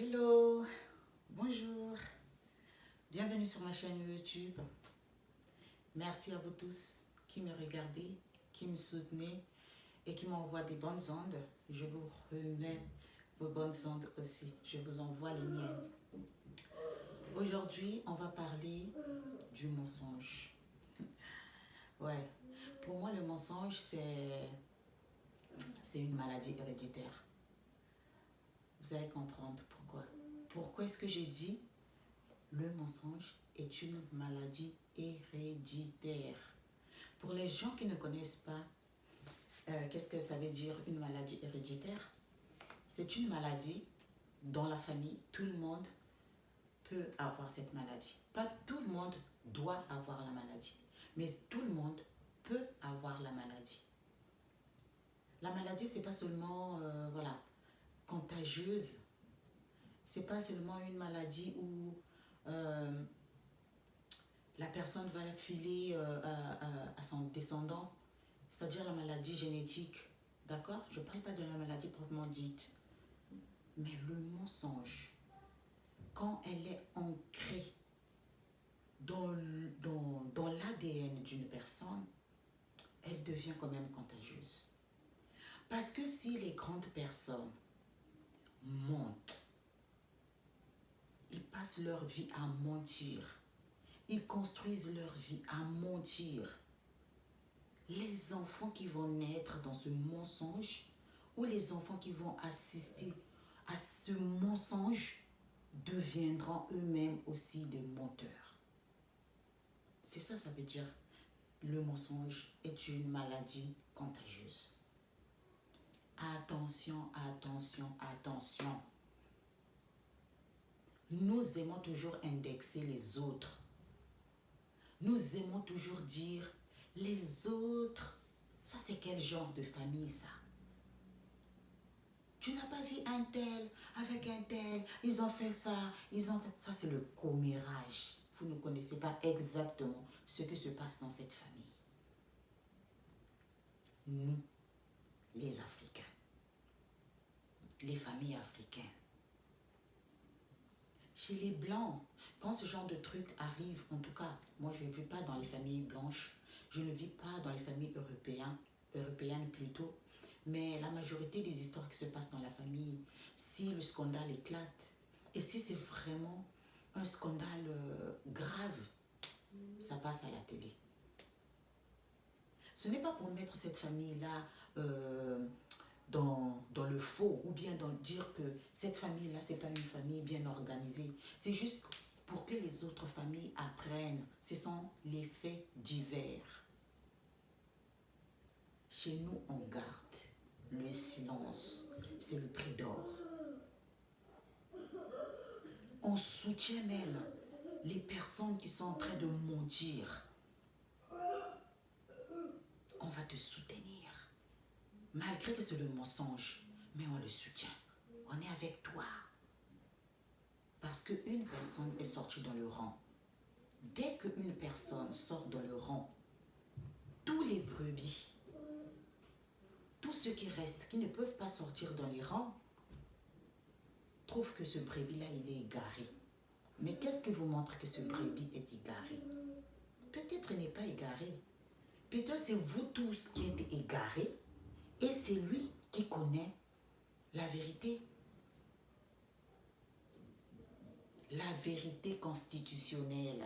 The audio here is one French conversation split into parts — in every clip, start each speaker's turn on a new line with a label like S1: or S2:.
S1: Hello, bonjour, bienvenue sur ma chaîne YouTube. Merci à vous tous qui me regardez, qui me soutenez et qui m'envoient des bonnes ondes. Je vous remets vos bonnes ondes aussi, je vous envoie les miennes. Aujourd'hui, on va parler du mensonge. Ouais, pour moi le mensonge c'est une maladie héréditaire. Vous allez comprendre pourquoi. Pourquoi est-ce que j'ai dit le mensonge est une maladie héréditaire? Pour les gens qui ne connaissent pas, qu'est-ce que ça veut dire une maladie héréditaire? C'est une maladie dans la famille, tout le monde peut avoir cette maladie. Pas tout le monde doit avoir la maladie, mais tout le monde peut avoir la maladie. La maladie, c'est pas seulement voilà, contagieuse, c'est pas seulement une maladie où la personne va filer à son descendant, c'est-à-dire la maladie génétique, d'accord? Je ne parle pas de la maladie proprement dite, mais le mensonge, quand elle est ancrée dans l'ADN d'une personne, elle devient quand même contagieuse. Parce que si les grandes personnes mentent, ils passent leur vie à mentir, ils construisent leur vie à mentir, les enfants qui vont naître dans ce mensonge ou les enfants qui vont assister à ce mensonge deviendront eux-mêmes aussi des menteurs. C'est ça, ça veut dire le mensonge est une maladie contagieuse. Attention, attention, attention. Nous aimons toujours indexer les autres. Nous aimons toujours dire les autres. Ça, c'est quel genre de famille, ça? Tu n'as pas vu un tel avec un tel, ils ont fait ça, ils ont fait... Ça, c'est le commérage. Vous ne connaissez pas exactement ce qui se passe dans cette famille. Nous, les Africains, les familles africaines, chez les Blancs, quand ce genre de truc arrive, en tout cas, moi je ne vis pas dans les familles blanches, je ne vis pas dans les familles européennes plutôt, mais la majorité des histoires qui se passent dans la famille, si le scandale éclate, et si c'est vraiment un scandale grave, ça passe à la télé. Ce n'est pas pour mettre cette famille-là dans le faux ou bien dire que cette famille-là, ce n'est pas une famille bien organisée. C'est juste pour que les autres familles apprennent. Ce sont les faits divers. Chez nous, on garde le silence. C'est le prix d'or. On soutient même les personnes qui sont en train de mentir. On va te soutenir. Malgré que c'est le mensonge, mais on le soutient. On est avec toi. Parce qu'une personne est sortie dans le rang. Dès qu'une personne sort dans le rang, tous les brebis, tous ceux qui restent, qui ne peuvent pas sortir dans les rangs, trouvent que ce brebis-là, il est égaré. Mais qu'est-ce qui vous montre que ce brebis est égaré? Peut-être il n'est pas égaré. Peut-être c'est vous tous qui êtes égarés et c'est lui qui connaît la vérité. La vérité constitutionnelle.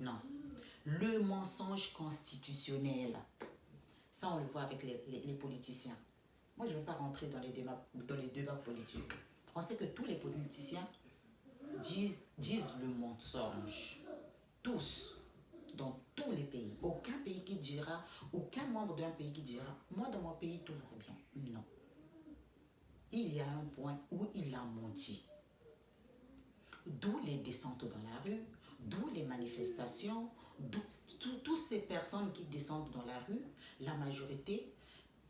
S1: Non. Le mensonge constitutionnel. Ça, on le voit avec les politiciens. Moi, je ne veux pas rentrer dans les débats politiques. On sait que tous les politiciens disent le mensonge. Tous. Dans tous les pays. Aucun pays qui dira, aucun membre d'un pays qui dira, moi, dans mon pays, tout va bien. Non. Il y a un point où il a menti. D'où les descentes dans la rue, d'où les manifestations, toutes ces personnes qui descendent dans la rue, la majorité,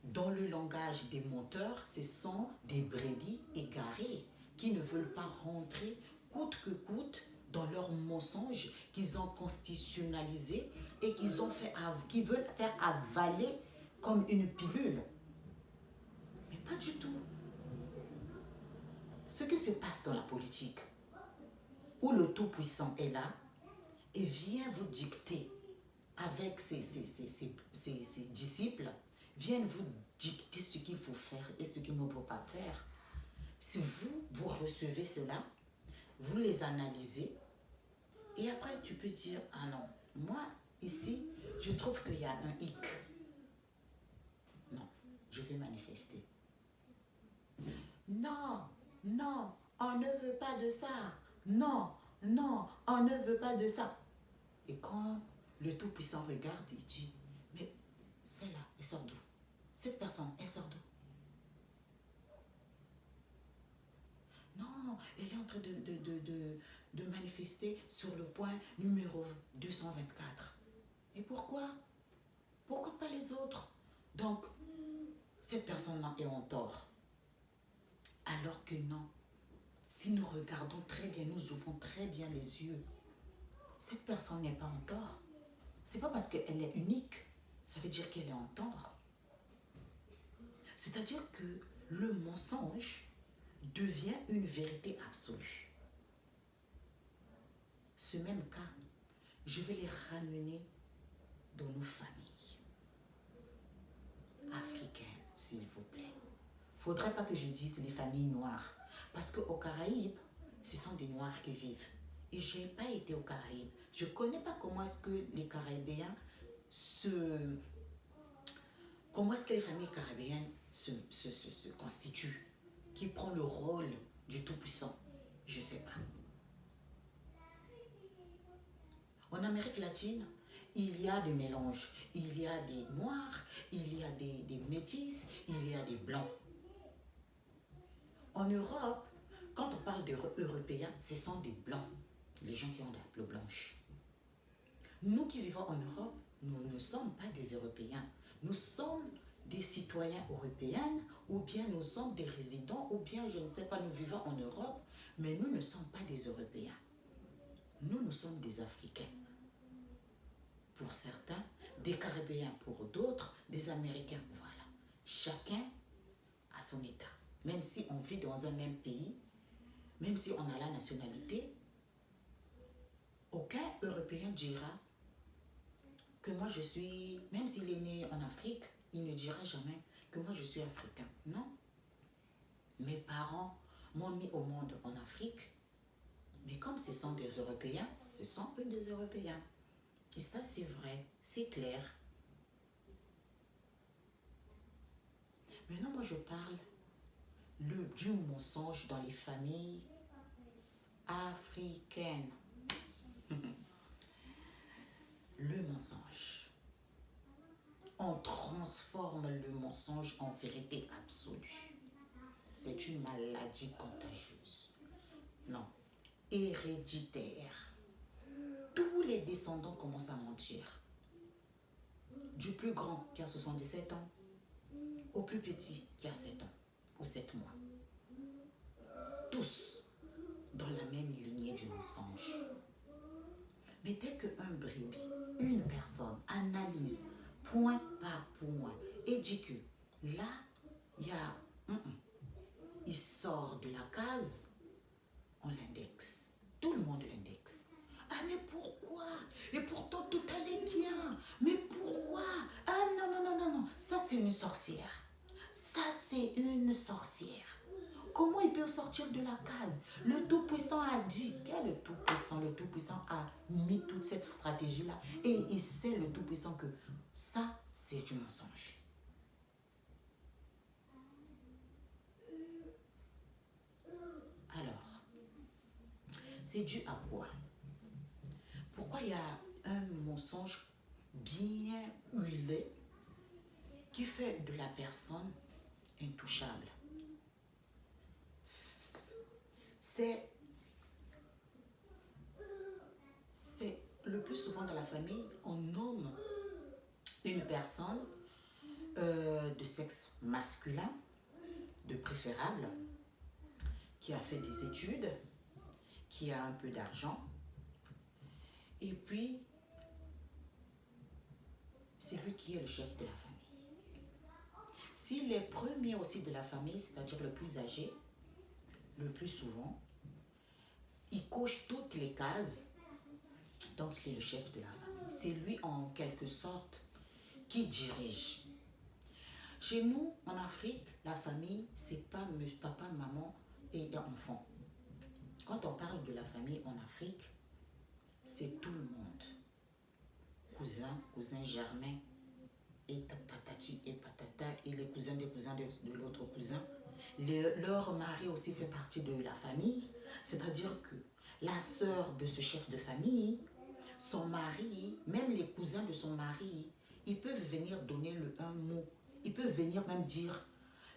S1: dans le langage des menteurs, ce sont des brebis égarées qui ne veulent pas rentrer coûte que coûte dans leurs mensonges qu'ils ont constitutionnalisés et qu'ils veulent faire avaler comme une pilule. Mais pas du tout. Ce qui se passe dans la politique, où le Tout-Puissant est là et vient vous dicter avec ses disciples, viennent vous dicter ce qu'il faut faire et ce qu'il ne faut pas faire. Si vous recevez cela, vous les analysez, et après tu peux dire, ah non, moi ici, je trouve qu'il y a un hic. Non, je vais manifester. Non, non, on ne veut pas de ça. Non, non, on ne veut pas de ça. Et quand le Tout-Puissant regarde, il dit, mais celle-là, elle sort d'où? Cette personne, elle sort d'où? Non, elle est en train de manifester sur le point numéro 224. Et pourquoi? Pourquoi pas les autres? Donc, cette personne-là est en tort. Alors que non, si nous regardons très bien, nous ouvrons très bien les yeux, cette personne n'est pas en tort. C'est pas parce qu'elle est unique, ça veut dire qu'elle est en tort. C'est-à-dire que le mensonge devient une vérité absolue. Ce même cas, je vais les ramener dans nos familles africaines, s'il vous plaît. Il ne faudrait pas que je dise les familles noires, parce qu'aux Caraïbes, ce sont des Noirs qui vivent. Et je n'ai pas été aux Caraïbes. Je ne connais pas comment est-ce que les Caribéens comment est-ce que les familles caribéennes se constituent, qui prend le rôle du Tout-Puissant. Je ne sais pas. En Amérique latine, il y a des mélanges. Il y a des Noirs, il y a des Métis, il y a des Blancs. En Europe, quand on parle d'Européens, ce sont des Blancs, les gens qui ont la peau blanche. Nous qui vivons en Europe, nous ne sommes pas des Européens. Nous sommes des citoyens européens, ou bien nous sommes des résidents, ou bien, je ne sais pas, nous vivons en Europe, mais nous ne sommes pas des Européens. Nous sommes des Africains. Pour certains, des Caribéens pour d'autres, des Américains, voilà. Chacun a son état. Même si on vit dans un même pays, même si on a la nationalité, aucun Européen dira que moi je suis, même s'il est né en Afrique, il ne dira jamais que moi je suis africain. Non. Mes parents m'ont mis au monde en Afrique, mais comme ce sont des Européens, ce sont eux des Européens. Et ça c'est vrai, c'est clair. Maintenant moi je parle du mensonge dans les familles africaines. Le mensonge. On transforme le mensonge en vérité absolue. C'est une maladie contagieuse. Non. Héréditaire. Tous les descendants commencent à mentir. Du plus grand qui a 77 ans au plus petit qui a 7 ans ou 7 mois. Tous dans la même lignée du mensonge. Mais dès qu'un brebis, une personne analyse point par point et dit que là, il y a... il sort de la case, on l'indexe. Tout le monde l'indexe. Ah mais pourquoi? Et pourtant tout allait bien. Mais pourquoi? Ah non, non, non, non, non. Ça c'est une sorcière. Ça c'est une sorcière. Comment il peut sortir de la case? Le Tout-Puissant a dit. Quel est le Tout-Puissant? Le Tout-Puissant a mis toute cette stratégie-là. Et il sait, le Tout-Puissant, que ça, c'est du mensonge. Alors, c'est dû à quoi? Pourquoi il y a un mensonge bien huilé qui fait de la personne intouchable? C'est le plus souvent dans la famille, on nomme une personne de sexe masculin, de préférable, qui a fait des études, qui a un peu d'argent, et puis c'est lui qui est le chef de la famille. S'il est premier aussi de la famille, c'est-à-dire le plus âgé, le plus souvent, il coche toutes les cases, donc il est le chef de la famille. C'est lui en quelque sorte qui dirige. Chez nous, en Afrique, la famille, c'est pas papa, maman et enfant. Quand on parle de la famille en Afrique, c'est tout le monde. Cousin germain, et patati et patata, et les cousins des cousins de l'autre cousin. Leur mari aussi fait partie de la famille, c'est-à-dire que la sœur de ce chef de famille, son mari, même les cousins de son mari, ils peuvent venir donner un mot. Ils peuvent venir même dire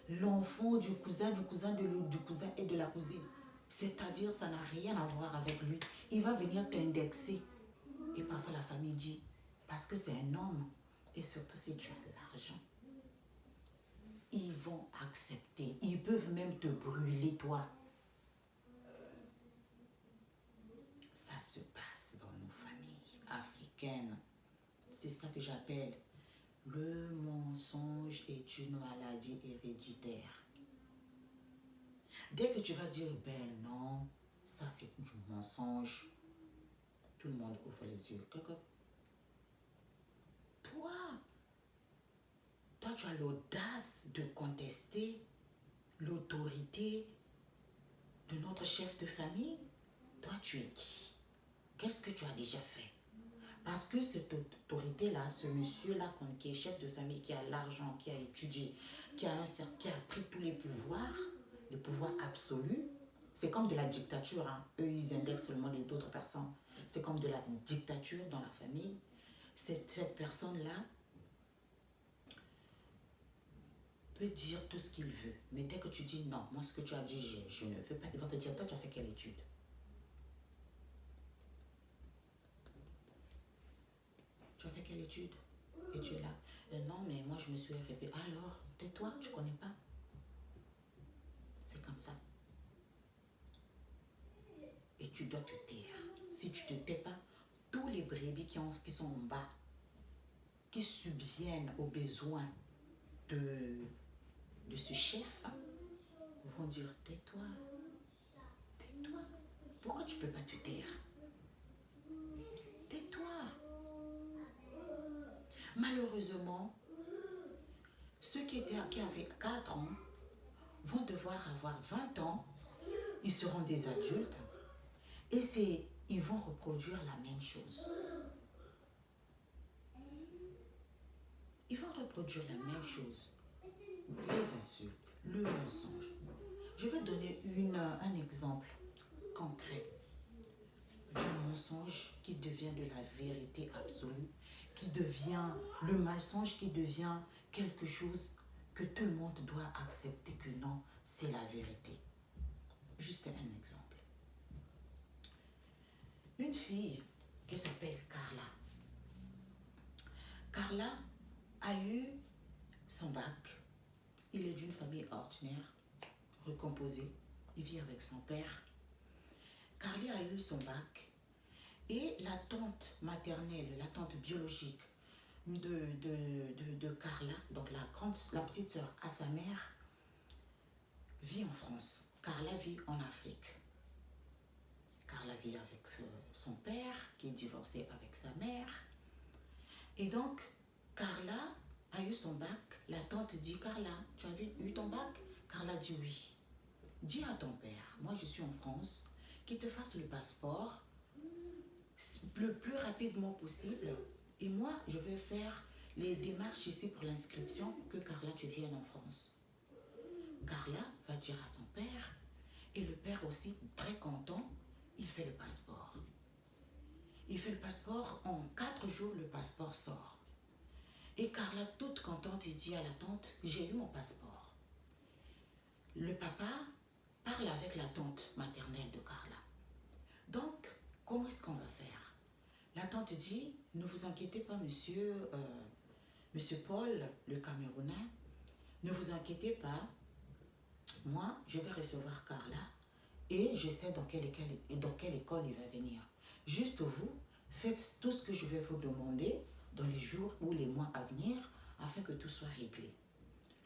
S1: l'enfant du cousin et de la cousine. C'est-à-dire, ça n'a rien à voir avec lui. Il va venir t'indexer. Et parfois, la famille dit, parce que c'est un homme, et surtout si tu as de l'argent, ils vont accepter. Ils peuvent même te brûler, toi. Ça se passe dans nos familles africaines. C'est ça que j'appelle le mensonge est une maladie héréditaire. Dès que tu vas dire, ben non, ça c'est du mensonge, tout le monde ouvre les yeux. Toi, tu as l'audace de contester l'autorité de notre chef de famille. Toi, tu es qui? Qu'est-ce que tu as déjà fait? Parce que cette autorité-là, ce monsieur-là qui est chef de famille, qui a l'argent, qui a étudié, qui a pris tous les pouvoirs absolus, c'est comme de la dictature. Hein. Eux, ils indexent seulement les autres personnes. C'est comme de la dictature dans la famille. Cette personne-là peut dire tout ce qu'il veut. Mais dès que tu dis non, moi ce que tu as dit, je ne veux pas, ils vont te dire, toi, tu as fait quelle étude? Tu as fait quelle étude? Et tu es là. Non, mais moi je me suis répété. Alors, tais-toi, tu connais pas. C'est comme ça. Et tu dois te taire. Si tu ne te tais pas, tous les brebis qui sont en bas, qui subviennent aux besoins de ce chef, vont dire, tais-toi. Tais-toi. Pourquoi tu ne peux pas te taire? Tais-toi. Malheureusement, ceux qui avaient 4 ans vont devoir avoir 20 ans, ils seront des adultes et ils vont reproduire la même chose. Ils vont reproduire la même chose. Les insultes, le mensonge. Je vais donner un exemple concret du mensonge qui devient de la vérité absolue, le mensonge qui devient quelque chose que tout le monde doit accepter que non, c'est la vérité. Juste un exemple. Une fille qui s'appelle Carla. Carla a eu son bac. Il est d'une famille ordinaire, recomposée. Il vit avec son père. Carla a eu son bac. Et la tante maternelle, la tante biologique de Carla, donc la petite sœur à sa mère, vit en France. Carla vit en Afrique. Carla vit avec son père, qui est divorcé avec sa mère. Et donc, Carla a eu son bac. La tante dit, Carla, tu avais eu ton bac? Carla dit oui. Dis à ton père, moi je suis en France, qu'il te fasse le passeport le plus rapidement possible. Et moi, je vais faire les démarches ici pour l'inscription pour que Carla, tu viennes en France. Carla va dire à son père, et le père aussi, très content, il fait le passeport. Il fait le passeport, en 4 jours, le passeport sort. Et Carla, toute contente, il dit à la tante, j'ai eu mon passeport. Le papa parle avec la tante maternelle de Carla. Donc, comment est-ce qu'on va faire? La tante dit, ne vous inquiétez pas, monsieur Paul, le Camerounais, ne vous inquiétez pas, moi, je vais recevoir Carla et je sais dans quelle école il va venir. Juste vous, faites tout ce que je vais vous demander dans les jours ou les mois à venir afin que tout soit réglé.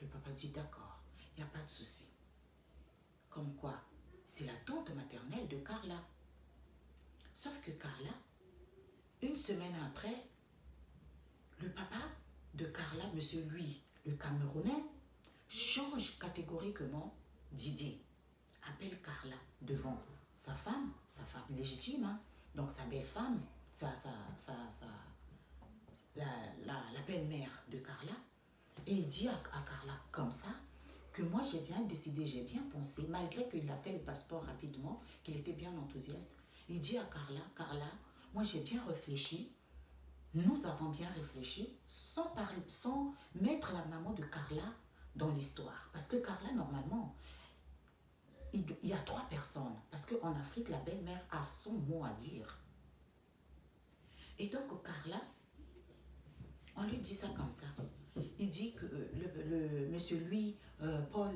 S1: Le papa dit d'accord, il n'y a pas de souci. Comme quoi, c'est la tante maternelle de Carla. Sauf que Carla, une semaine après, le papa de Carla, monsieur lui, le Camerounais, change catégoriquement d'idée. Appelle Carla devant sa femme légitime, hein, donc sa belle-femme, la belle-mère de Carla, et il dit à Carla comme ça que moi j'ai bien décidé, j'ai bien pensé, malgré qu'il a fait le passeport rapidement, qu'il était bien enthousiaste, il dit à Carla, Carla, moi j'ai bien réfléchi, nous avons bien réfléchi sans mettre la maman de Carla dans l'histoire. Parce que Carla, normalement, il y a 3 personnes. Parce qu'en Afrique, la belle-mère a son mot à dire. Et donc, Carla, on lui dit ça comme ça. Il dit que monsieur lui, Paul,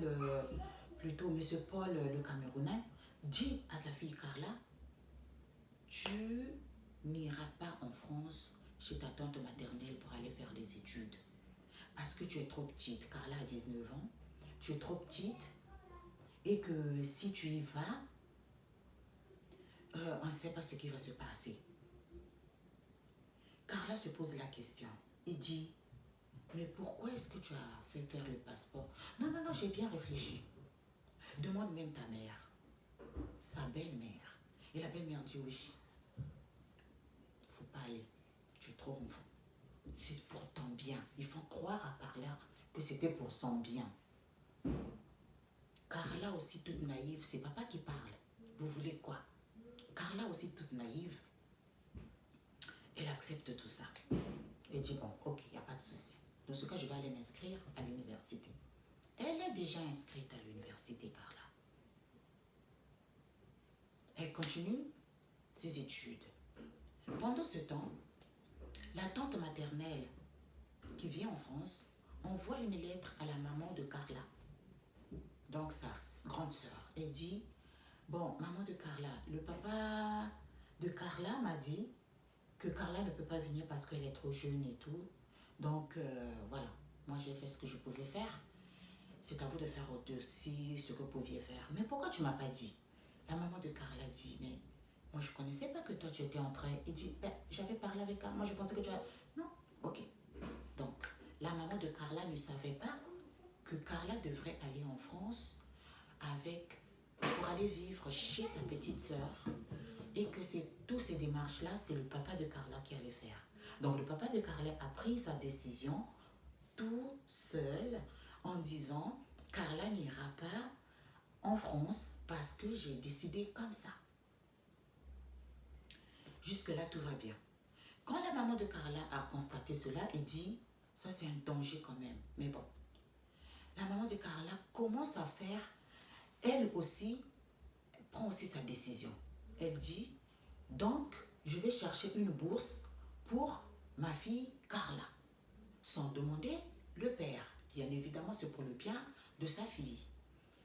S1: plutôt monsieur Paul le Camerounais, dit à sa fille Carla, tu n'iras pas en France chez ta tante maternelle pour aller faire des études. Parce que tu es trop petite. Carla a 19 ans. Tu es trop petite. Et que si tu y vas, on ne sait pas ce qui va se passer. Carla se pose la question. Il dit, mais pourquoi est-ce que tu as fait faire le passeport? Non, non, non, j'ai bien réfléchi. Demande même ta mère, sa belle-mère. Et la belle-mère dit, oui, il ne faut pas aller. Tu es trop enfant. C'est pour ton bien. Il faut croire à Carla que c'était pour son bien. Carla aussi toute naïve, c'est papa qui parle. Vous voulez quoi? Carla aussi toute naïve, elle accepte tout ça. Elle dit bon, ok, il n'y a pas de souci. Dans ce cas, je vais aller m'inscrire à l'université. Elle est déjà inscrite à l'université, Carla. Elle continue ses études. Pendant ce temps, la tante maternelle qui vient en France envoie une lettre à la maman de Carla, donc sa grande sœur. Elle dit, bon, maman de Carla, le papa de Carla m'a dit que Carla ne peut pas venir parce qu'elle est trop jeune et tout. Donc, voilà, moi j'ai fait ce que je pouvais faire. C'est à vous de faire aussi ce que vous pouviez faire. Mais pourquoi tu ne m'as pas dit? La maman de Carla dit, mais moi je ne connaissais pas que toi tu étais en train. Il dit, ben, j'avais parlé avec Carla, moi je pensais que tu as... Non, ok. Donc, la maman de Carla ne savait pas que Carla devrait aller en France pour aller vivre chez sa petite sœur et que tous ces démarches-là, c'est le papa de Carla qui allait faire. Donc, le papa de Carla a pris sa décision tout seul en disant « Carla n'ira pas en France parce que j'ai décidé comme ça. » Jusque-là, tout va bien. Quand la maman de Carla a constaté cela, elle dit « Ça, c'est un danger quand même. » Mais bon, la maman de Carla commence à faire, elle aussi, prend aussi sa décision. Elle dit « Donc, je vais chercher une bourse pour ma fille Carla. » Sans demander le père. Bien évidemment, c'est pour le bien de sa fille.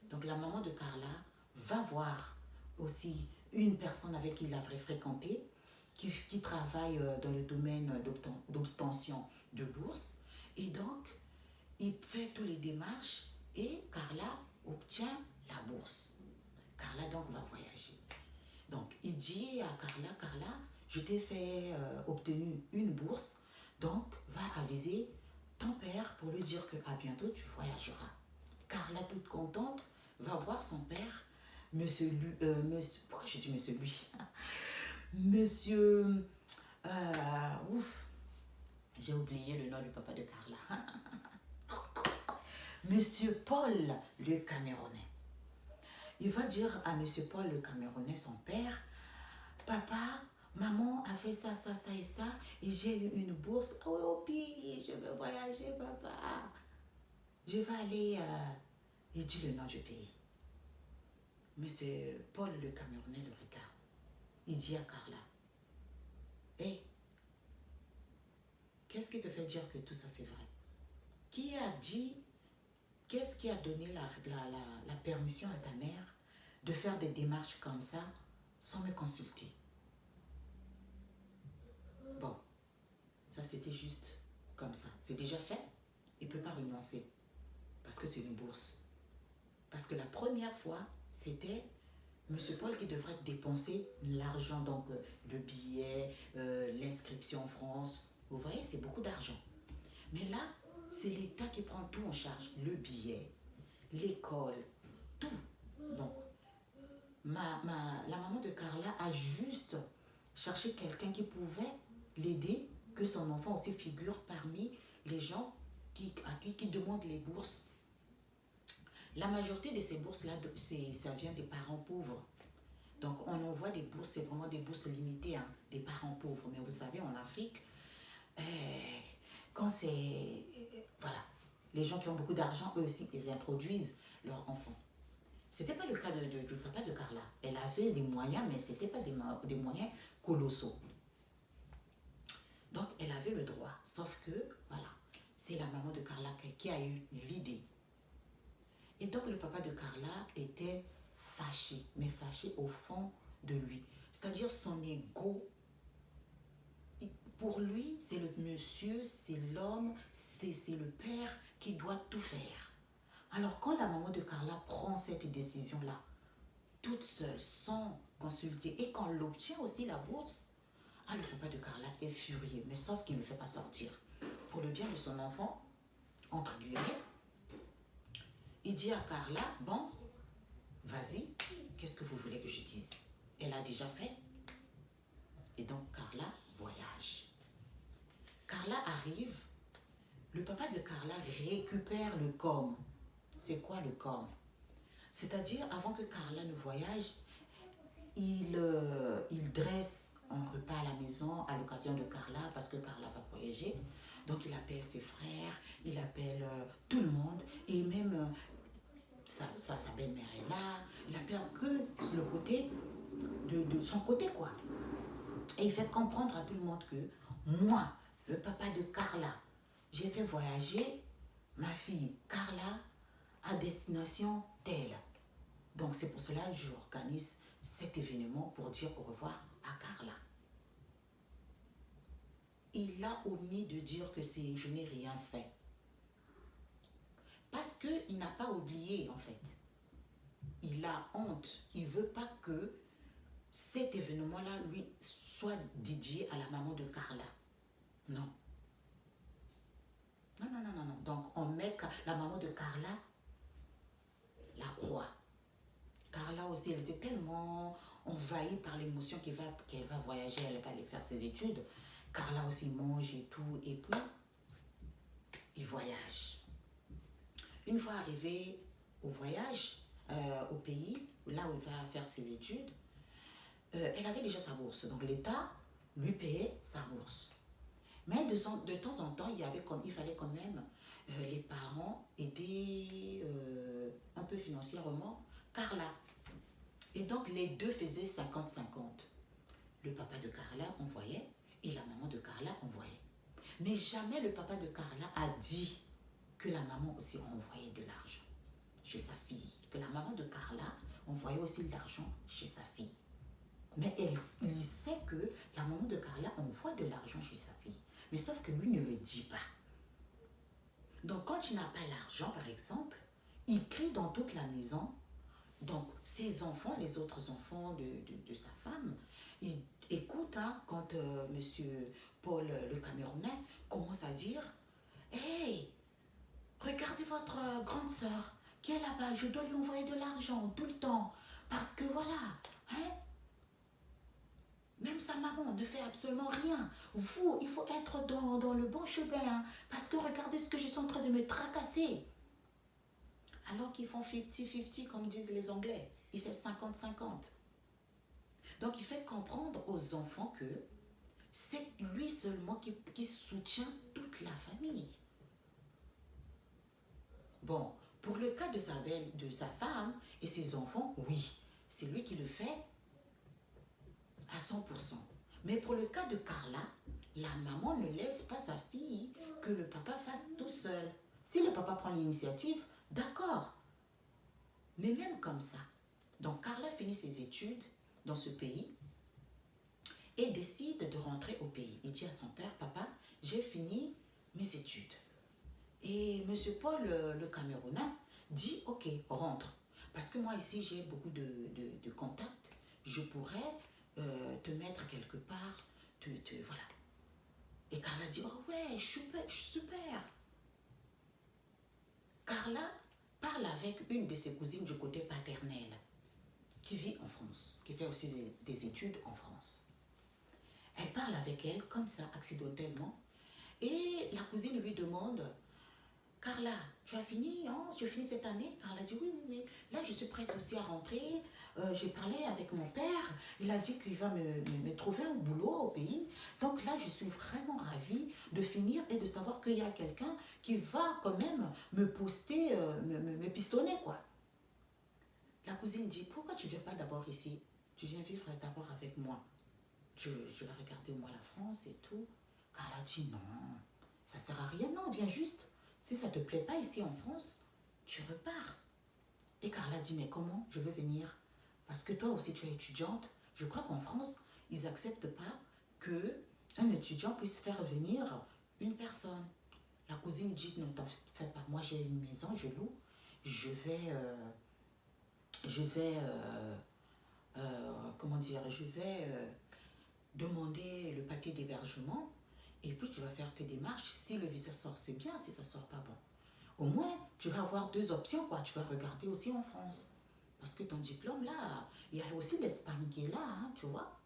S1: Donc, la maman de Carla va voir aussi une personne avec qui il avait fréquenté, qui travaille dans le domaine d'obtention de bourse. Et donc, il fait toutes les démarches et Carla obtient la bourse. Carla donc va voyager. Donc, il dit à Carla, Carla, je t'ai fait obtenir une bourse, donc va aviser ton père pour lui dire qu'à bientôt tu voyageras. Carla, toute contente, va voir son père, monsieur pourquoi je dis monsieur lui? Monsieur, j'ai oublié le nom du papa de Carla. Monsieur Paul le Camerounais. Il va dire à monsieur Paul le Camerounais, son père, papa, maman a fait ça, ça, ça et ça, et j'ai eu une bourse. Oh, puis je vais voyager, papa. Je vais aller... Il dit le nom du pays. Monsieur Paul le Camerounais le regarde. Il dit à Carla, hé, qu'est-ce qui te fait dire que tout ça c'est vrai? Qui a dit, qu'est-ce qui a donné la permission à ta mère de faire des démarches comme ça sans me consulter? Bon, ça c'était juste comme ça. C'est déjà fait, il ne peut pas renoncer parce que c'est une bourse. Parce que la première fois, c'était Monsieur Paul qui devrait dépenser l'argent, donc le billet, l'inscription en France. Vous voyez, c'est beaucoup d'argent. Mais là, c'est l'État qui prend tout en charge. Le billet, l'école, tout. Donc, la maman de Carla a juste cherché quelqu'un qui pouvait l'aider, que son enfant aussi figure parmi les gens qui demandent les bourses. La majorité de ces bourses-là, ça vient des parents pauvres. Donc, on envoie des bourses, c'est vraiment des bourses limitées, hein, des parents pauvres. Mais vous savez, en Afrique, euh, quand c'est... voilà, les gens qui ont beaucoup d'argent, eux aussi, ils introduisent leurs enfants. Ce n'était pas le cas du papa de Carla. Elle avait des moyens, mais ce n'était pas des moyens colossaux. Donc, elle avait le droit. Sauf que, voilà, c'est la maman de Carla qui a eu l'idée. Et donc, le papa de Carla était fâché, mais fâché au fond de lui. C'est-à-dire son ego. Pour lui, c'est le monsieur, c'est l'homme, c'est le père qui doit tout faire. Alors, quand la maman de Carla prend cette décision-là, toute seule, sans consulter, et qu'on l'obtient aussi la bourse, le papa de Carla est furieux, mais sauf qu'il ne le fait pas sortir. Pour le bien de son enfant, entre guillemets, il dit à Carla, bon, vas-y, qu'est-ce que vous voulez que je dise? Elle a déjà fait. Et donc Carla voyage. Carla arrive, le papa de Carla récupère le com. C'est quoi le com? C'est-à-dire, avant que Carla ne voyage, il dresse un repas à la maison à l'occasion de Carla, parce que Carla va voyager. Donc il appelle ses frères, il appelle tout le monde, et même sa belle-mère est là, il appelle que le côté de son côté, quoi. Et il fait comprendre à tout le monde que moi, le papa de Carla, j'ai fait voyager ma fille Carla à destination telle. Donc c'est pour cela que j'organise cet événement pour dire au revoir à Carla. Il a omis de dire que je n'ai rien fait. Parce qu'il n'a pas oublié, en fait. Il a honte. Il ne veut pas que cet événement-là, lui, soit dédié à la maman de Carla. Non. Non, non, non, non, non. Donc, on met la maman de Carla, la croix. Carla aussi, elle était tellement envahie par l'émotion qu'elle va voyager, elle va aller faire ses études. Carla aussi mange et tout, et puis, il voyage. Une fois arrivé au voyage, au pays, là où il va faire ses études, elle avait déjà sa bourse. Donc l'État lui payait sa bourse. Mais de temps en temps, il fallait quand même les parents aider un peu financièrement Carla. Et donc les deux faisaient 50-50. Le papa de Carla envoyait et la maman de Carla envoyait. Mais jamais le papa de Carla a dit que la maman aussi envoyait de l'argent chez sa fille. Que la maman de Carla envoyait aussi de l'argent chez sa fille. Mais il sait que la maman de Carla envoie de l'argent chez sa fille. Mais sauf que lui ne le dit pas. Donc quand il n'a pas l'argent, par exemple, il crie dans toute la maison. Donc ses enfants, les autres enfants de sa femme, ils écoutent quand monsieur Paul le Camerounais commence à dire « Hey, regardez votre grande sœur qui est là-bas, je dois lui envoyer de l'argent tout le temps. Parce que voilà, hein, même sa maman ne fait absolument rien. Vous, il faut être dans le bon chemin, hein, parce que regardez ce que je suis en train de me tracasser. » Alors qu'ils font 50-50, comme disent les Anglais. Il fait 50-50. Donc, il fait comprendre aux enfants que c'est lui seulement qui soutient toute la famille. Bon, pour le cas de sa femme et ses enfants, oui, c'est lui qui le fait à 100%. Mais pour le cas de Carla, la maman ne laisse pas sa fille que le papa fasse tout seul. Si le papa prend l'initiative, d'accord. Mais même comme ça. Donc Carla finit ses études dans ce pays et décide de rentrer au pays. Il dit à son père, papa, j'ai fini mes études. Et monsieur Paul le Camerounais dit, ok, rentre. Parce que moi, ici, j'ai beaucoup de contacts. Je pourrais te mettre quelque part. Voilà. Et Carla dit, oh ouais, super, super. Carla parle avec une de ses cousines du côté paternel qui vit en France, qui fait aussi des études en France. Elle parle avec elle comme ça, accidentellement. Et la cousine lui demande, Carla, tu as fini, hein? Tu as fini cette année? Carla dit oui, oui, oui. Là, je suis prête aussi à rentrer. J'ai parlé avec mon père. Il a dit qu'il va me trouver un boulot au pays. Donc là, je suis vraiment ravie de finir et de savoir qu'il y a quelqu'un qui va quand même me poster, me pistonner, quoi. La cousine dit, pourquoi tu ne viens pas d'abord ici? Tu viens vivre d'abord avec moi. Tu vas regarder moi la France et tout. Carla dit, non, ça ne sert à rien. Non, viens juste. Si ça ne te plaît pas ici en France, tu repars. Et Carla dit, mais comment je veux venir? Parce que toi aussi tu es étudiante. Je crois qu'en France, ils n'acceptent pas qu'un étudiant puisse faire venir une personne. La cousine dit, ne t'en fais pas. Moi, j'ai une maison, je loue. Je vais comment dire, je vais demander le papier d'hébergement et puis tu vas faire tes démarches. Si le visa sort, c'est bien. Si ça sort pas, bon. Au moins, tu vas avoir deux options, quoi. Tu vas regarder aussi en France. Parce que ton diplôme, là, il y a aussi l'Espagne qui est là, hein, tu vois.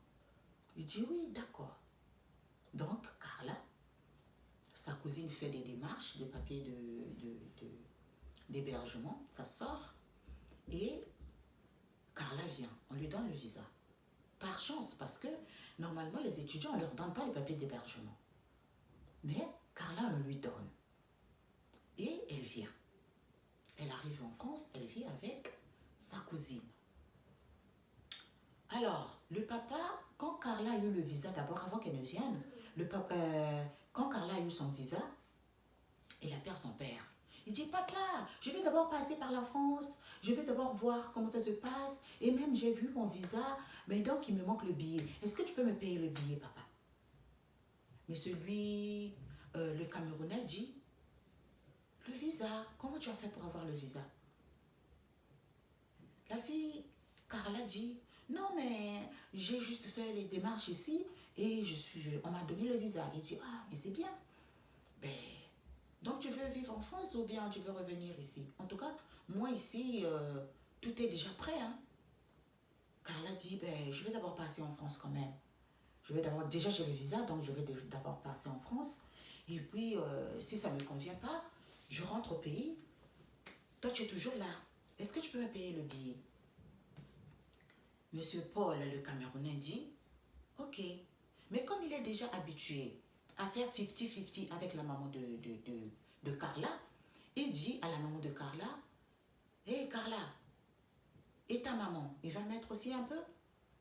S1: Il dit oui, d'accord. Donc, Carla, sa cousine fait des démarches, des papiers d'hébergement, ça sort. Et Carla vient, on lui donne le visa. Par chance, parce que normalement, les étudiants, on ne leur donne pas les papiers d'hébergement. Mais Carla, on lui donne. Et elle vient. Elle arrive en France, elle vit avec sa cousine. Alors, le papa, quand Carla a eu le visa, d'abord, avant qu'elle ne vienne, quand Carla a eu son visa, il appelle son père. Il dit, papa, je vais d'abord passer par la France, je vais d'abord voir comment ça se passe, et même j'ai vu mon visa, mais donc il me manque le billet. Est-ce que tu peux me payer le billet, papa? Mais celui, le Camerounais dit, le visa, comment tu as fait pour avoir le visa? La fille, Carla dit, non mais j'ai juste fait les démarches ici et on m'a donné le visa. Il dit, ah mais c'est bien. Ben, donc tu veux vivre en France ou bien tu veux revenir ici? En tout cas, moi ici, tout est déjà prêt. Hein. Carla dit, ben, je vais d'abord passer en France quand même. Déjà j'ai le visa, donc je vais d'abord passer en France. Et puis, si ça ne me convient pas, je rentre au pays. Toi, tu es toujours là. Est-ce que tu peux me payer le billet? Monsieur Paul, le Camerounais, dit, ok. Mais comme il est déjà habitué à faire 50-50 avec la maman de Carla, il dit à la maman de Carla, hé hey Carla, et ta maman, il va mettre aussi un peu?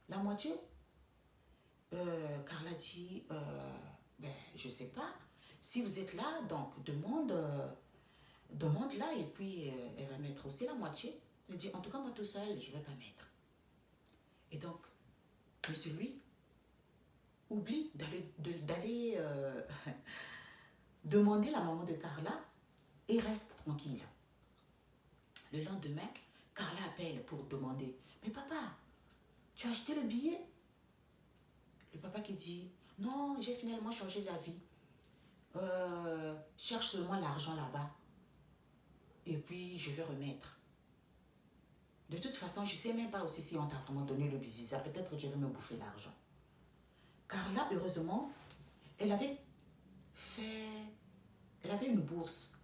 S1: La moitié? Carla dit, ben, je sais pas. Si vous êtes là, donc demande là et puis elle va mettre aussi la moitié. Elle dit, en tout cas, moi tout seul, je ne vais pas mettre. Et donc, monsieur lui oublie d'aller demander la maman de Carla et reste tranquille. Le lendemain, Carla appelle pour demander, mais papa, tu as acheté le billet? Le papa qui dit, non, j'ai finalement changé d'avis. Cherche seulement l'argent là-bas. Et puis, je vais remettre. De toute façon, je ne sais même pas aussi si on t'a vraiment donné le visa. Peut-être que je vais me bouffer l'argent. Carla, heureusement, elle avait une bourse.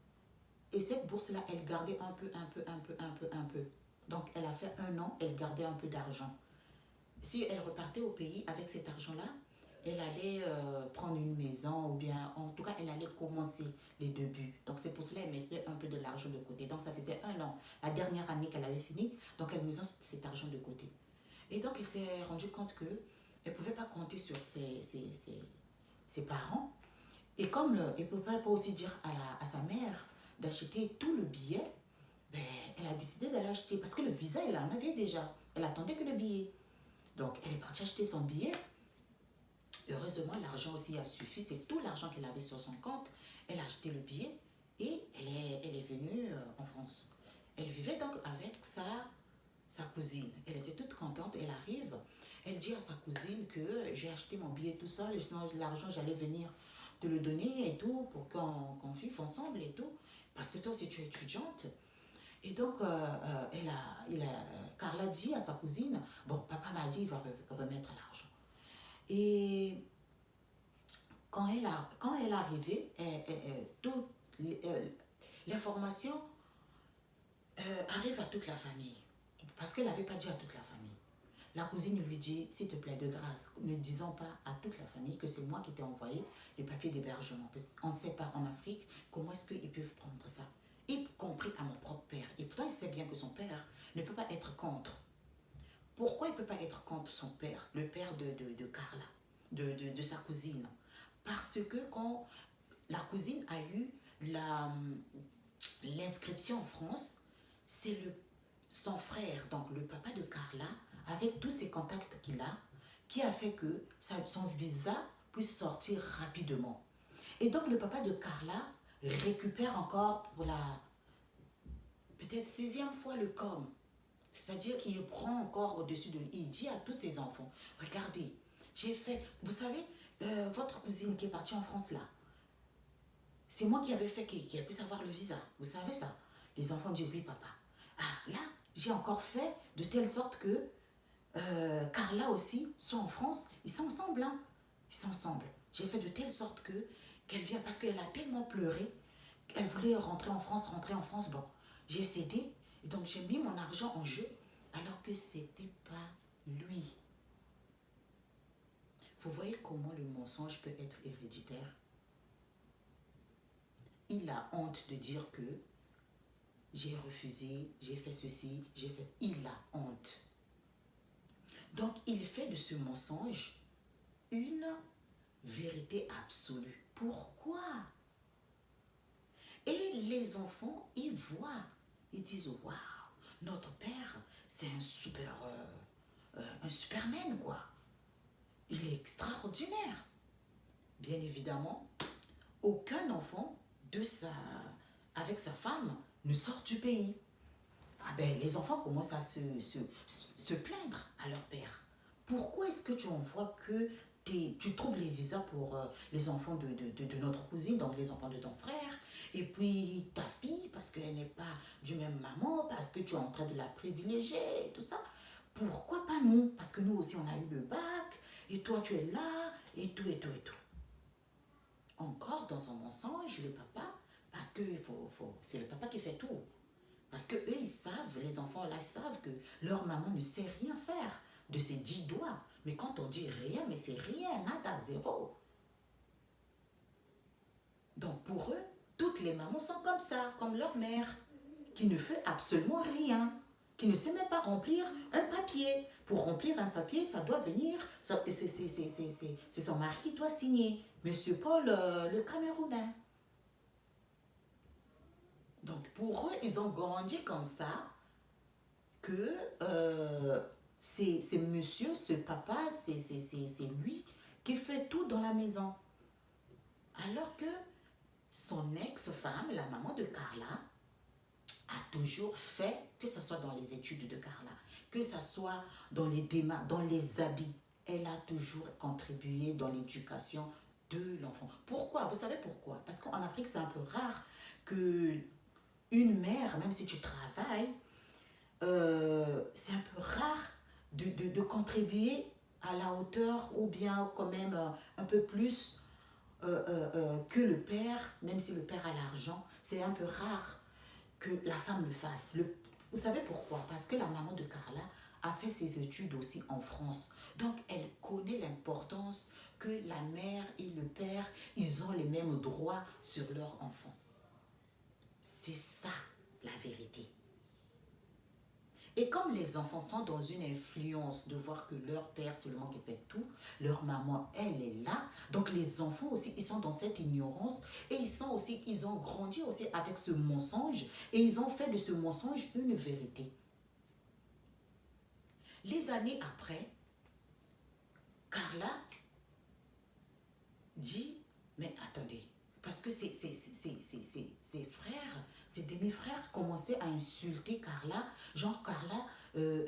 S1: Et cette bourse-là, elle gardait un peu. Donc, elle a fait 1 an, elle gardait un peu d'argent. Si elle repartait au pays avec cet argent-là, elle allait prendre une maison ou bien, en tout cas, elle allait commencer les débuts. Donc, c'est pour cela qu'elle mettait un peu de l'argent de côté. Donc, ça faisait 1 an, la dernière année qu'elle avait fini. Donc, elle mettait cet argent de côté. Et donc, elle s'est rendue compte qu'elle ne pouvait pas compter sur ses parents. Et comme elle ne pouvait pas aussi dire à sa mère d'acheter tout le billet, ben, elle a décidé d'aller acheter. Parce que le visa, elle en avait déjà. Elle attendait que le billet. Donc, elle est partie acheter son billet. Heureusement, l'argent aussi a suffi. C'est tout l'argent qu'elle avait sur son compte. Elle a acheté le billet et elle est venue en France. Elle vivait donc avec sa cousine. Elle était toute contente, elle arrive. Elle dit à sa cousine que j'ai acheté mon billet tout seul, sinon l'argent j'allais venir te le donner et tout, pour qu'on vive ensemble et tout. Parce que toi aussi tu es étudiante. Et donc, Carla dit à sa cousine, bon, papa m'a dit il va remettre l'argent. Et quand elle est arrivée, toute l'information arrive à toute la famille. Parce qu'elle n'avait pas dit à toute la famille. La cousine lui dit, s'il te plaît, de grâce, ne disons pas à toute la famille que c'est moi qui t'ai envoyé les papiers d'hébergement. On ne sait pas en Afrique comment est-ce qu'ils peuvent prendre ça. Y compris à mon propre père. Et pourtant, il sait bien que son père ne peut pas être contre. Pourquoi il ne peut pas être contre son père, le père de Carla, de sa cousine? Parce que quand la cousine a eu l'inscription en France, c'est son frère, donc le papa de Carla, avec tous ses contacts qu'il a, qui a fait que son visa puisse sortir rapidement. Et donc le papa de Carla récupère encore pour la peut-être 6e fois le com. C'est-à-dire qu'il prend encore au-dessus de lui. Il dit à tous ses enfants, regardez, j'ai fait, vous savez, votre cousine qui est partie en France là, c'est moi qui avais fait qu'elle puisse avoir le visa. Vous savez ça? Les enfants disent oui papa. Ah là, j'ai encore fait de telle sorte que Carla aussi soit en France. Ils sont ensemble, hein? Ils sont ensemble. J'ai fait de telle sorte que qu'elle vient parce qu'elle a tellement pleuré. Elle voulait rentrer en France. Bon, j'ai cédé. Et donc j'ai mis mon argent en jeu alors que c'était pas lui. Vous voyez comment le mensonge peut être héréditaire? Il a honte de dire que j'ai refusé, j'ai fait ceci, j'ai fait... Il a honte. Donc, il fait de ce mensonge une vérité absolue. Pourquoi? Et les enfants, ils voient, ils disent, waouh, notre père, c'est un superman, quoi. Il est extraordinaire. Bien évidemment, aucun enfant avec sa femme ne sort du pays. Ah ben, les enfants commencent à se plaindre à leur père. Pourquoi est-ce que tu envoies que tu trouves les visas pour les enfants de notre cousine, donc les enfants de ton frère, et puis ta fille, parce qu'elle n'est pas du même maman, parce que tu es en train de la privilégier et tout ça. Pourquoi pas nous? Parce que nous aussi, on a eu le bac, et toi, tu es là, et tout, et tout, et tout. Encore dans son mensonge, le papa, parce que c'est le papa qui fait tout. Parce que eux, ils savent, les enfants là, ils savent que leur maman ne sait rien faire de ses 10 doigts. Mais quand on dit rien, mais c'est rien, nada, zéro. Donc pour eux, toutes les mamans sont comme ça, comme leur mère, qui ne fait absolument rien, qui ne sait même pas remplir un papier. Pour remplir un papier, ça doit venir, c'est son mari qui doit signer. Monsieur Paul, le Camerounais. Donc pour eux, ils ont grandi comme ça, que c'est monsieur, ce papa, c'est lui qui fait tout dans la maison. Alors que son ex-femme, la maman de Carla, a toujours fait, que ce soit dans les études de Carla, que ce soit dans les démarches, dans les habits, elle a toujours contribué dans l'éducation de l'enfant. Pourquoi? Vous savez pourquoi? Parce qu'en Afrique, c'est un peu rare que une mère, même si tu travailles, c'est un peu rare de contribuer à la hauteur ou bien quand même un peu plus que le père, même si le père a l'argent. C'est un peu rare que la femme le fasse. Vous savez pourquoi? Parce que la maman de Carla a fait ses études aussi en France. Donc, elle connaît l'importance que la mère et le père, ils ont les mêmes droits sur leur enfant. C'est ça, la vérité. Et comme les enfants sont dans une influence de voir que leur père seulement qui fait tout, leur maman, elle est là. Donc les enfants aussi, ils sont dans cette ignorance et ils ont grandi aussi avec ce mensonge et ils ont fait de ce mensonge une vérité. Les années après, Carla dit, mais attendez, parce que ses frères, ses demi-frères commençaient à insulter Carla. Genre, Carla, elle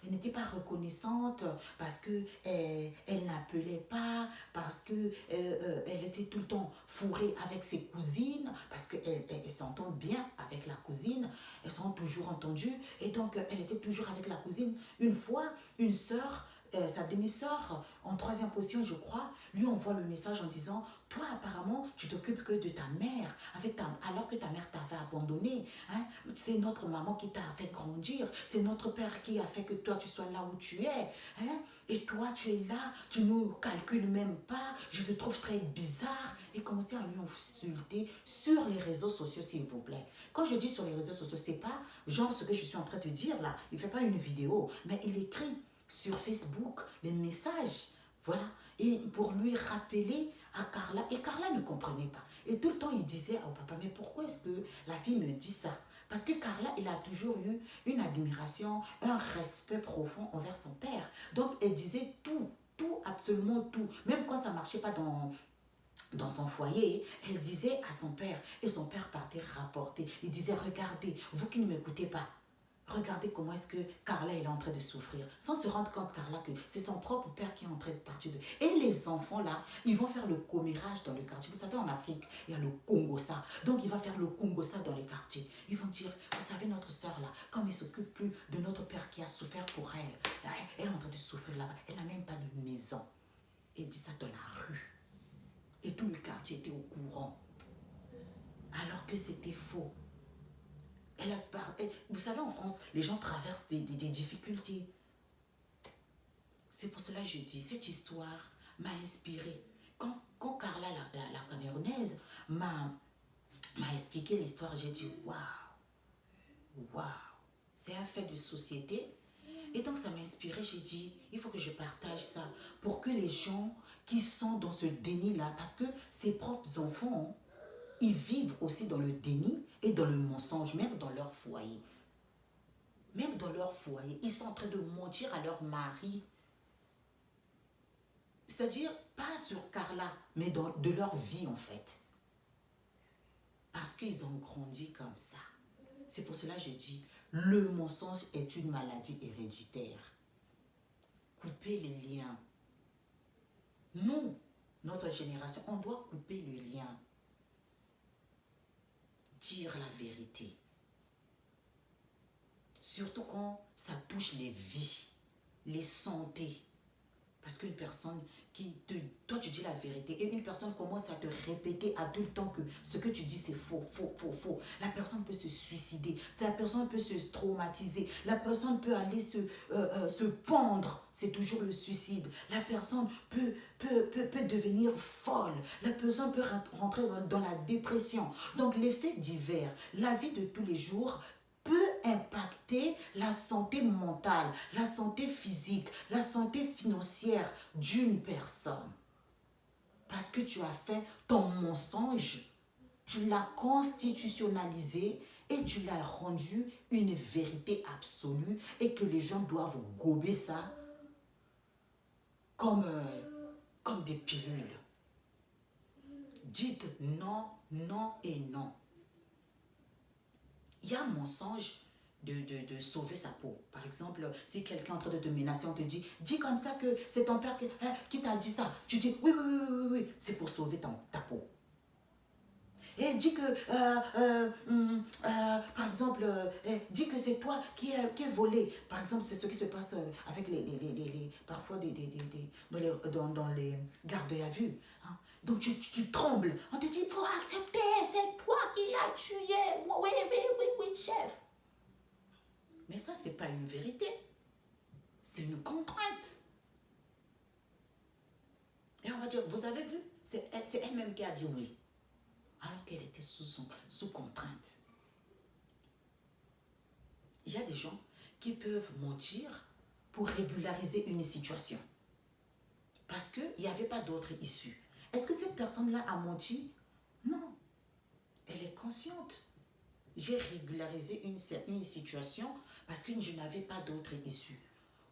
S1: n'était pas reconnaissante parce que elle n'appelait pas, parce que elle était tout le temps fourrée avec ses cousines, parce qu'elle s'entend bien avec la cousine, elles sont toujours entendues, et donc elle était toujours avec la cousine. Une fois, une sœur, sa demi-sœur, en troisième position, je crois, lui envoie le message en disant, toi, apparemment, tu t'occupes que de ta mère, alors que ta mère t'avait abandonné. Hein? C'est notre maman qui t'a fait grandir. C'est notre père qui a fait que toi, tu sois là où tu es. Hein? Et toi, tu es là, tu ne nous calcules même pas. Je te trouve très bizarre. Et commencer à lui insulter sur les réseaux sociaux, s'il vous plaît. Quand je dis sur les réseaux sociaux, c'est pas genre ce que je suis en train de dire là. Il ne fait pas une vidéo, mais il écrit sur Facebook les messages. Voilà. Et pour lui rappeler à Carla, et Carla ne comprenait pas. Et tout le temps, il disait au papa, mais pourquoi est-ce que la fille me dit ça? Parce que Carla, elle a toujours eu une admiration, un respect profond envers son père. Donc, elle disait tout, absolument tout. Même quand ça ne marchait pas dans son foyer, elle disait à son père, et son père partait rapporter. Il disait, regardez, vous qui ne m'écoutez pas, regardez comment est-ce que Carla est en train de souffrir. Sans se rendre compte, Carla, que c'est son propre père qui est en train de partir de... Et les enfants, là, ils vont faire le commérage dans le quartier. Vous savez, en Afrique, il y a le Congossa. Donc, il va faire le Congossa dans les quartiers. Ils vont dire, vous savez, notre soeur, là, comme elle s'occupe plus de notre père qui a souffert pour elle, elle est en train de souffrir là-bas. Elle n'a même pas de maison. Et dit ça dans la rue. Et tout le quartier était au courant. Alors que c'était faux. Vous savez, en France, les gens traversent des difficultés. C'est pour cela que je dis, cette histoire m'a inspirée. Quand Carla, la Camerounaise, m'a expliqué l'histoire, j'ai dit, waouh, c'est un fait de société. Et donc, ça m'a inspiré, j'ai dit, il faut que je partage ça pour que les gens qui sont dans ce déni-là, parce que ses propres enfants, ils vivent aussi dans le déni et dans le mensonge, même dans leur foyer. Même dans leur foyer, ils sont en train de mentir à leur mari. C'est-à-dire, pas sur Carla, mais de leur vie en fait. Parce qu'ils ont grandi comme ça. C'est pour cela que je dis, le mensonge est une maladie héréditaire. Couper les liens. Nous, notre génération, on doit couper le lien. Dire la vérité. Surtout quand ça touche les vies, les santé. Parce qu'une personne toi tu dis la vérité et une personne commence à te répéter à tout le temps que ce que tu dis c'est faux. La personne peut se suicider, la personne peut se traumatiser, la personne peut aller se pendre, c'est toujours le suicide. La personne peut devenir folle, la personne peut rentrer dans la dépression. Donc l'effet divers, la vie de tous les jours peut impacter la santé mentale, la santé physique, la santé financière d'une personne. Parce que tu as fait ton mensonge, tu l'as constitutionnalisé et tu l'as rendu une vérité absolue et que les gens doivent gober ça comme des pilules. Dites non, non et non. Il y a un mensonge de sauver sa peau. Par exemple, si quelqu'un est en train de te menacer, on te dit, dis comme ça que c'est ton père qui t'a dit ça. Tu dis, oui, c'est pour sauver ta peau. Et dis que, par exemple, dis que c'est toi qui est volé. Par exemple, c'est ce qui se passe avec parfois dans les gardes à vue. Hein. Donc tu trembles. On te dit, il faut accepter, c'est toi qui l'as tué. Oui, chef. Mais ça, c'est pas une vérité. C'est une contrainte. Et on va dire, vous avez vu, c'est elle-même qui a dit oui. Alors qu'elle était sous contrainte. Il y a des gens qui peuvent mentir pour régulariser une situation. Parce qu'il n'y avait pas d'autre issue. Est-ce que cette personne-là a menti? Non. Elle est consciente. J'ai régularisé une situation parce que je n'avais pas d'autre issue.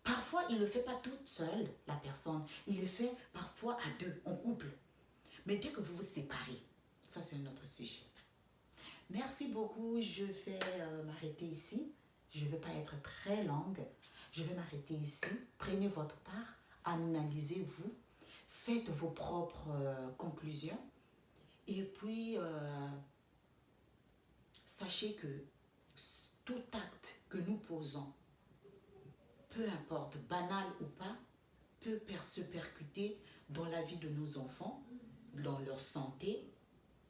S1: Parfois, il ne le fait pas toute seule, la personne. Il le fait parfois à deux, en couple. Mais dès que vous vous séparez, ça c'est un autre sujet. Merci beaucoup, je vais m'arrêter ici. Je ne veux pas être très longue. Je vais m'arrêter ici. Prenez votre part, analysez-vous, faites vos propres conclusions. Et puis, sachez que tout acte que nous posons, peu importe, banal ou pas, peut se percuter dans la vie de nos enfants, dans leur santé.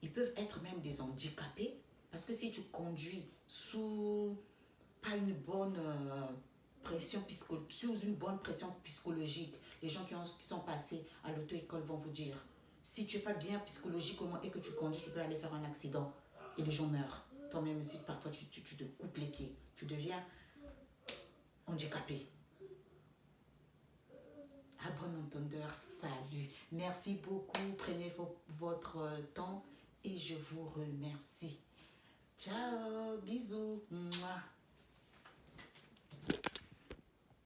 S1: Ils peuvent être même des handicapés. Parce que si tu conduis sous pas une bonne sous une bonne pression psychologique, les gens qui sont passés à l'auto-école vont vous dire, si tu n'es pas bien psychologiquement et que tu conduis, tu peux aller faire un accident et les gens meurent. Toi-même, si parfois tu te coupes les pieds, tu deviens handicapé. À bon entendeur, salut. Merci beaucoup. Prenez votre temps et je vous remercie. Ciao, bisous. Mouah.